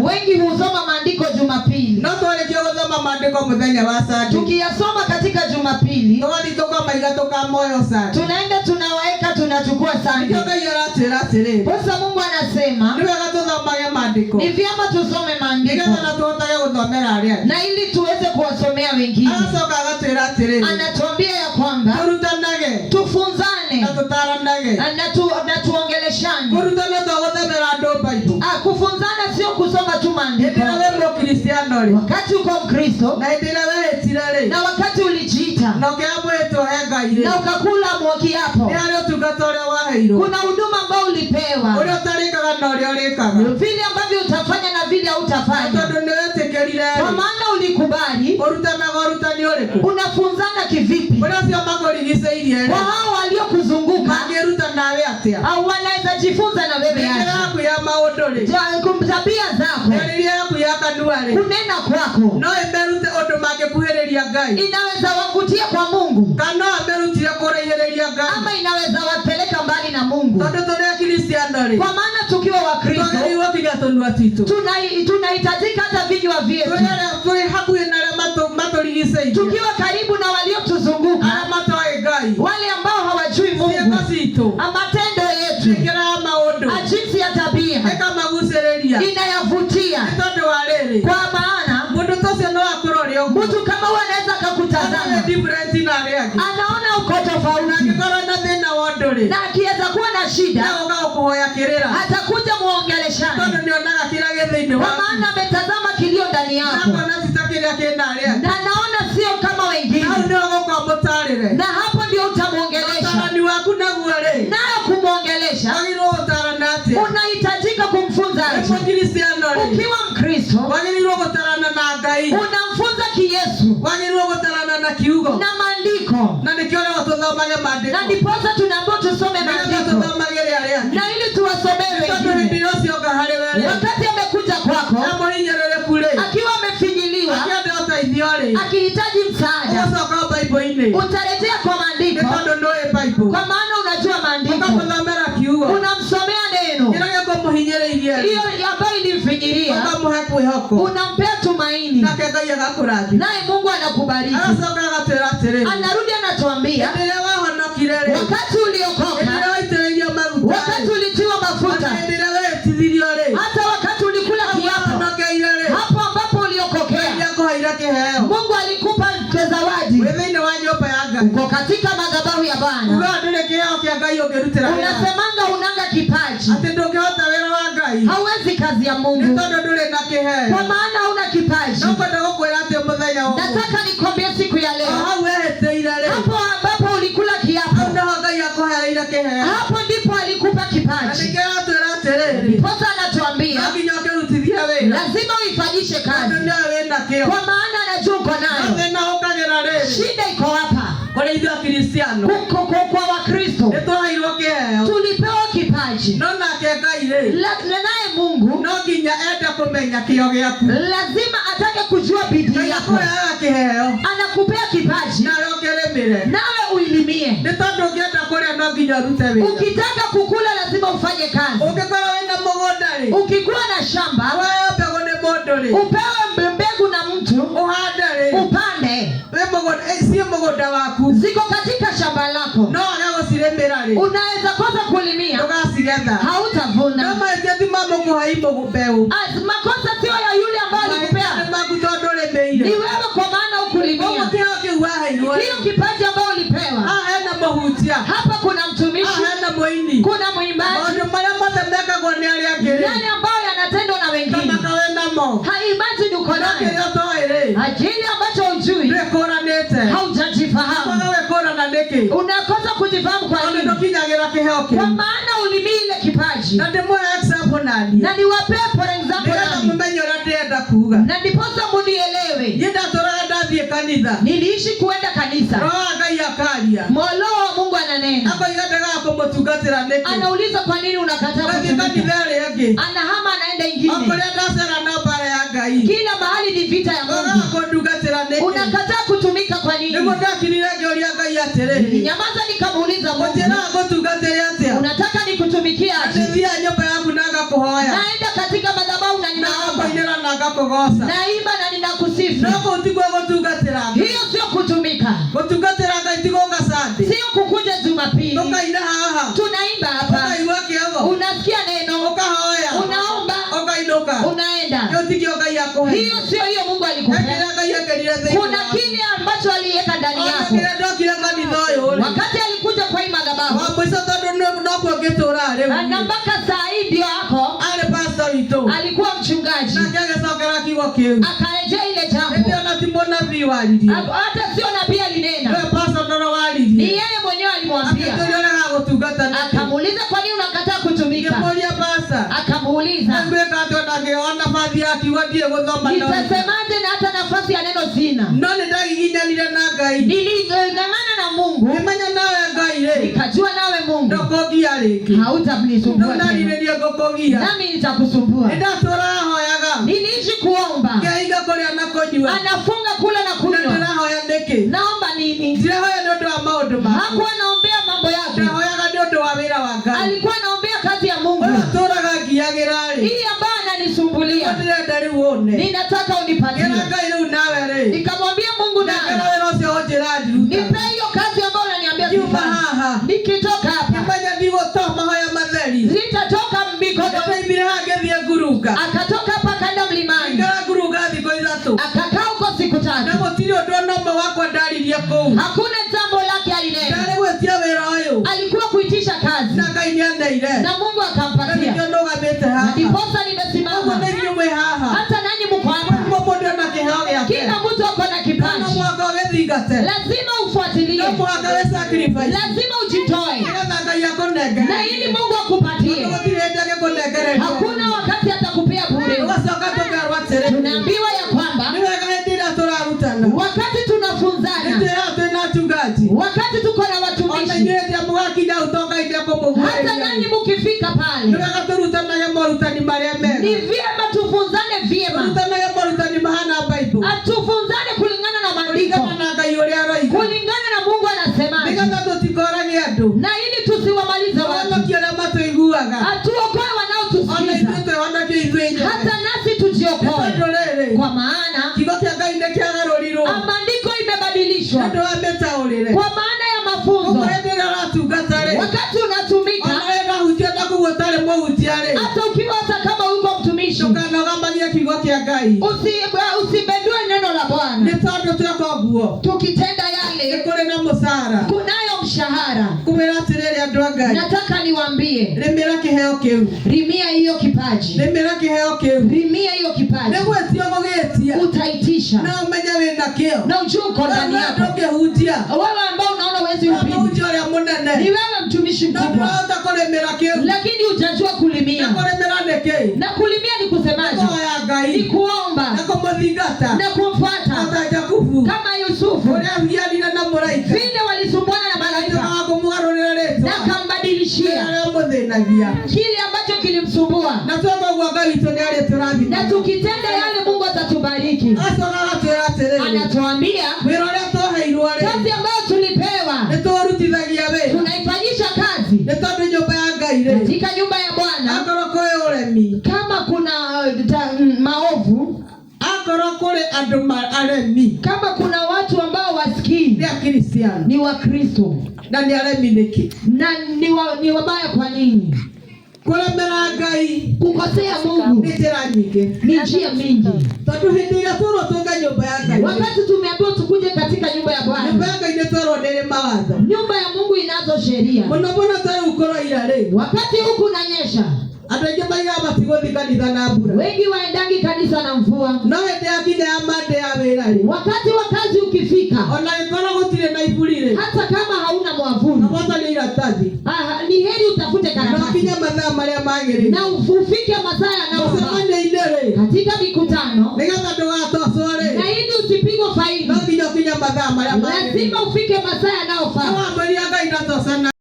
Wengi husoma maandiko Jumapili. Tukiyasoma katika Jumapili, tunaenda tunawaeka tunachukua Sunday. Sasa Mungu anasema ni vyema tusome maandiko na ili tuweze kuwasomea wengine. Anatuambia ya kwamba tufunzane na tuongeleshane. Kufunzana sio kusoma tu maandiko. Wakati uko Mkristo na wakati ulijiita na ukakula kiapo, kuna huduma ambayo ulipewa, vile ambavyo utafanya na vile hautafanya. Kwa maana ulikubali, unafunzana kivipi? Kwa hao waliokuzunguka au wanaweza jifunza na wewe yake. Tabia zako, kunena kwako inaweza wakutia kwa Mungu ama inaweza wapeleka mbali na Mungu. Kwa maana tukiwa Wakristo tunahitajika hata vinywa vyetu, tukiwa karibu na waliotuzunguka, wale ambao hawajui Mungu, matendo yetu, jinsi ya tabia inayavutia. Kwa maana mtu kama huwa anaweza kukutazama, anaona uko tofauti, na akiweza kuwa na shida atakuja muongeleshane, kwa maana ametazama kilio ndani yako na anaona sio kama wengine, na hapo ndio utamuongelesha. Nayo kumuongelesha unahitajika kumfunza. Ukiwa Mkristo unamfunza kiyesu na maandiko, na ndiposa tunaambiwa tusome maandiko na ili tuwasomee wengine. Wakati amekuja kwako akiwa amefinyiliwa, akihitaji msaada, utarejea kwa maandiko, kwa maana unajua maandiko, unamsomea neno hiyo ambayo ilimfinyilia, unampea tumaini, naye Mungu anakubariki. Anarudi anatuambia wakati uliokoka, wakati ulitiwa mafuta, hata wakati ulikula kiapo, hapo ambapo uliokokea, Mungu alikupa zawadi. Uko katika madhabahu ya Bwana, unasemanga unanga kipaji, hauwezi kazi ya Mungu kwa maana huna kipaji. Nataka nikwambie siku ya leo, hapo ambapo ulikula kiapo, hapo ndipo alikupa kipaji. Sasa anatuambia lazima uifanyishe kazi, kwa maana anajua uko nayo. Shida iko hapa kwa Wakristo, tulipewa kipaji, naye Mungu lazima atake kujua bidii yako. Anakupea kipaji nawe uilimie. Ukitaka kukula lazima ufanye kazi. Ukikuwa na shamba upewe mbegu na mtu upande, ziko katika shamba lako, unaweza kosa kulimia, hautavuna. Makosa sio ya yule ambaye alikupea, ni wewe, kwa maana ukulimia. Hiyo kipaji ambayo ulipewa, hapa kuna mtumishi, kuna mwimbaji, yale ambayo yanatendwa na wengine, haimaji uko nayo, ajili ambacho ujui, haujajifahamu. Unakosa kujifahamu kwa nini? Kwa maana ulimii ile kipaji. Na niwapee for example nani, na ndiposa munielewe. Niliishi kuenda kanisa, Mola wa Mungu ananena, anauliza kwa nini unakataa kutumika. Anahama anaenda ingine, kila mahali ni vita ya Mungu. Unakataa kutumika kwa nini? Nyamaza, nikamuuliza Mungu, unataka nikutumikia aje? Naenda katika madhabahu na ninaomba, ngakugoca naimba na ninakusifu noko utigwe gutungatira hiyo sio kutumika gutungatira Ngai tigonga Sunday sio kukuja Jumapili tukaina haha tunaimba hapa unasikia neno ukahoya unaomba ukainuka unaenda hiyo sio hiyo Mungu alikupea kuna kile ambacho aliweka ndani yako wakati alikuja kwa hii madhabahu na mpaka saa hii ndio yako alikuwa mchungaji akarejea ile jambo hata sio nabii alinena ni yeye mwenyewe alimwambia akamuuliza kwa nini unakataa kutumika akamuuliza nitasemaje na hata nafasi ya neno sina niling'ang'ana na Mungu nikajua nawe Mungu hautanisumbua nami nitakusumbua niliishi kuomba anafunga kula na kunywa naomba nini hakuwa naombea mambo yake alikuwa naombea kazi ya Mungu hii ambayo ananisumbulia ninataka unipatie nikamwambia Mungu nawe nipe hiyo kazi ambayo unaniambia nikitoka hapa sitatoka mikono akatoka hapa kaenda mlimani akakaa huko siku 3 hakuna jambo lake alinena alikuwa kuitisha kazi na Mungu akampatia ndiposa nimesimama hata nanyi mko hapa kila mtu ako na kipaji lazima ufuatilie lazima ujitoe na ili Mungu akupatie hakuna wakati atakupea bure tunaambiwa ya kwamba wakati tunafunzana wakati tuko na watumishi hata nanyi mkifika pale ni vyema tufunzane vyema atufunzane kulingana na maandiko kulingana na Mungu anasemaje na ili tusiwamalize watu atuokoe wanaotusikiza hata nasi tujiokoe kwa maana maandiko imebadilishwa kwa maana ya mafunzo wakati unatumika hata ukiwa hata kama uko mtumishi usibedue neno la Bwana tukitenda yale kunayo mshahara nataka niwaambie rimia hiyo kipaji rimia hiyo kipaji utaitisha na ujue uko ndani yako wewe ambao unaona uwezi upindi ni wewe mtumishi mkubwa lakini utajua kulimia na kulimia ni kusemaje ni kuomba na kumfuata kama Yusufu vile walisumbwana na malaika na kambadilishia kile ambacho kilimsumbua na tukitenda yale Mungu atatubariki anatuambia kazi ambayo tulipewa tunaifanyisha kazi katika nyumba ya Bwana kama kuna maovu kama kuna watu ambao wasikii ni Wakristo na ni wabaya kwa nini kukosea Mungu ni njia mingi wakati tumeambiwa tukuje katika nyumba ya Bwana nyumba ya Mungu inazo sheria wakati huku unanyesha wengi waendangi kanisa na mvua wakati wa kazi ukifika hata kama hauna mwavuli ni heri utafute karatasi na ufike masaa